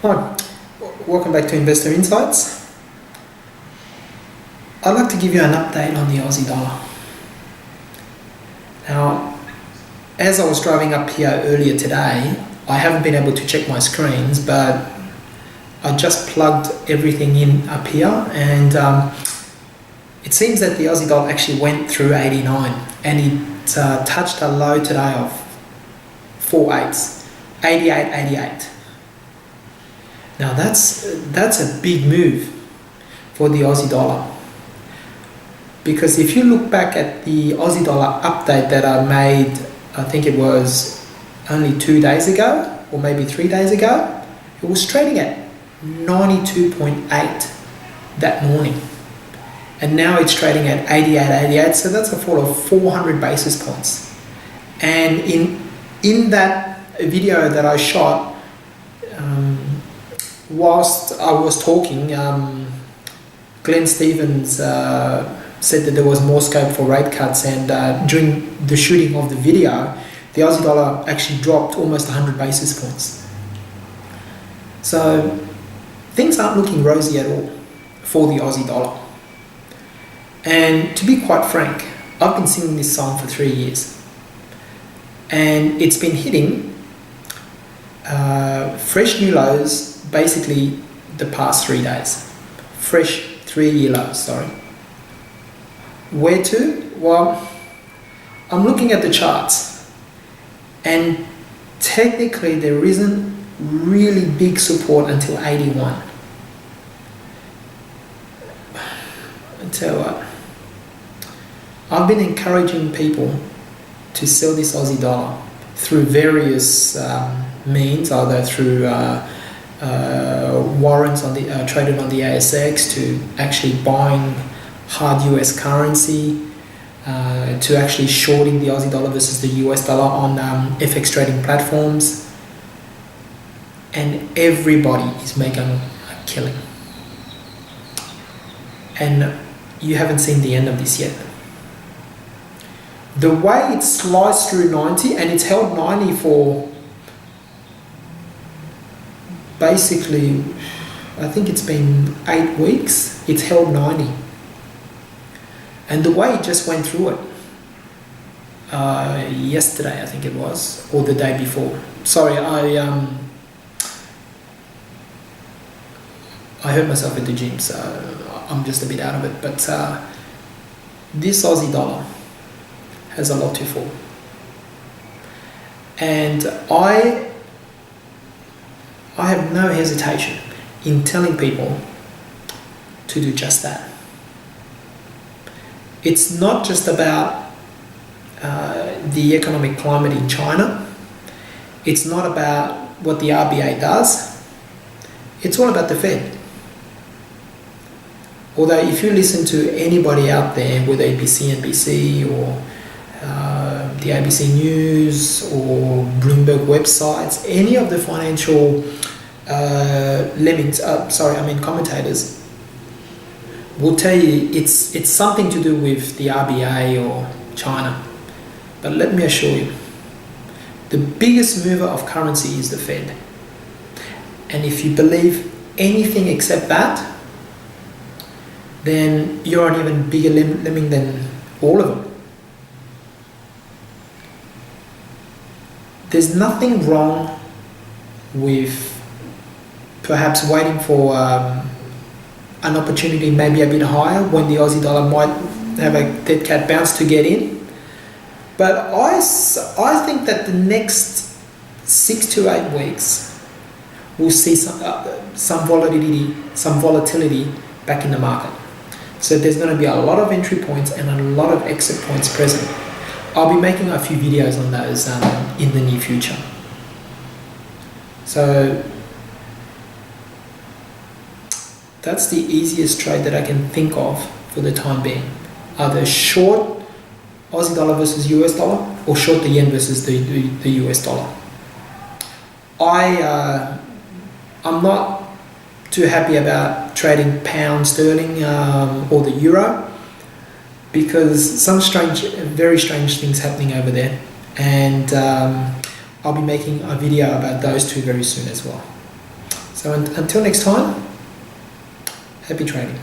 Hi, welcome back to Investor Insights. I'd like to give you an update on the Aussie dollar. Now, as I was driving up here earlier today, I haven't been able to check my screens, but I just plugged everything in up here, and it seems that the Aussie dollar actually went through 89, and it touched a low today of 4.8s, 88.88. Now that's a big move for the Aussie dollar, because if you look back at the Aussie dollar update that I made, I think it was only 2 days ago or maybe 3 days ago, it was trading at 92.8 that morning, and now it's trading at 88.88, so that's a fall of 400 basis points. And in that video that I shot, whilst I was talking, Glenn Stevens said that there was more scope for rate cuts, and during the shooting of the video, the Aussie dollar actually dropped almost 100 basis points. So things aren't looking rosy at all for the Aussie dollar. And to be quite frank, I've been singing this song for 3 years, and it's been hitting fresh new lows basically the past 3 days. Fresh 3-year lows, sorry. Where to? Well, I'm looking at the charts, and technically there isn't really big support until 81. I tell you what, I've been encouraging people to sell this Aussie dollar through various means, either through warrants on the traded on the ASX, to actually buying hard US currency, to actually shorting the Aussie dollar versus the US dollar on FX trading platforms, and everybody is making a killing. And you haven't seen the end of this yet. The way it sliced through 90, and it's held 90 for basically, I think it's been 8 weeks, it's held 90. And the way it just went through it, yesterday I think it was, or the day before. Sorry, I hurt myself at the gym, so I'm just a bit out of it. But this Aussie dollar has a lot to fall. And I have no hesitation in telling people to do just that. It's not just about the economic climate in China. It's not about what the RBA does. It's all about the Fed. Although if you listen to anybody out there, whether it be CNBC or the ABC News or Bloomberg websites, any of the financial commentators will tell you it's something to do with the RBA or China. But let me assure you, the biggest mover of currency is the Fed. And if you believe anything except that, then you're an even bigger lemming than all of them. There's nothing wrong with perhaps waiting for an opportunity maybe a bit higher when the Aussie dollar might have a dead cat bounce to get in. But I think that the next 6 to 8 weeks we'll see some volatility back in the market. So there's going to be a lot of entry points and a lot of exit points present. I'll be making a few videos on those in the near future. So that's the easiest trade that I can think of for the time being. Either short Aussie dollar versus US dollar, or short the yen versus the US dollar. I'm not too happy about trading pound sterling or the euro, because some very strange things happening over there, and I'll be making a video about those two very soon as well. So until next time, happy trading.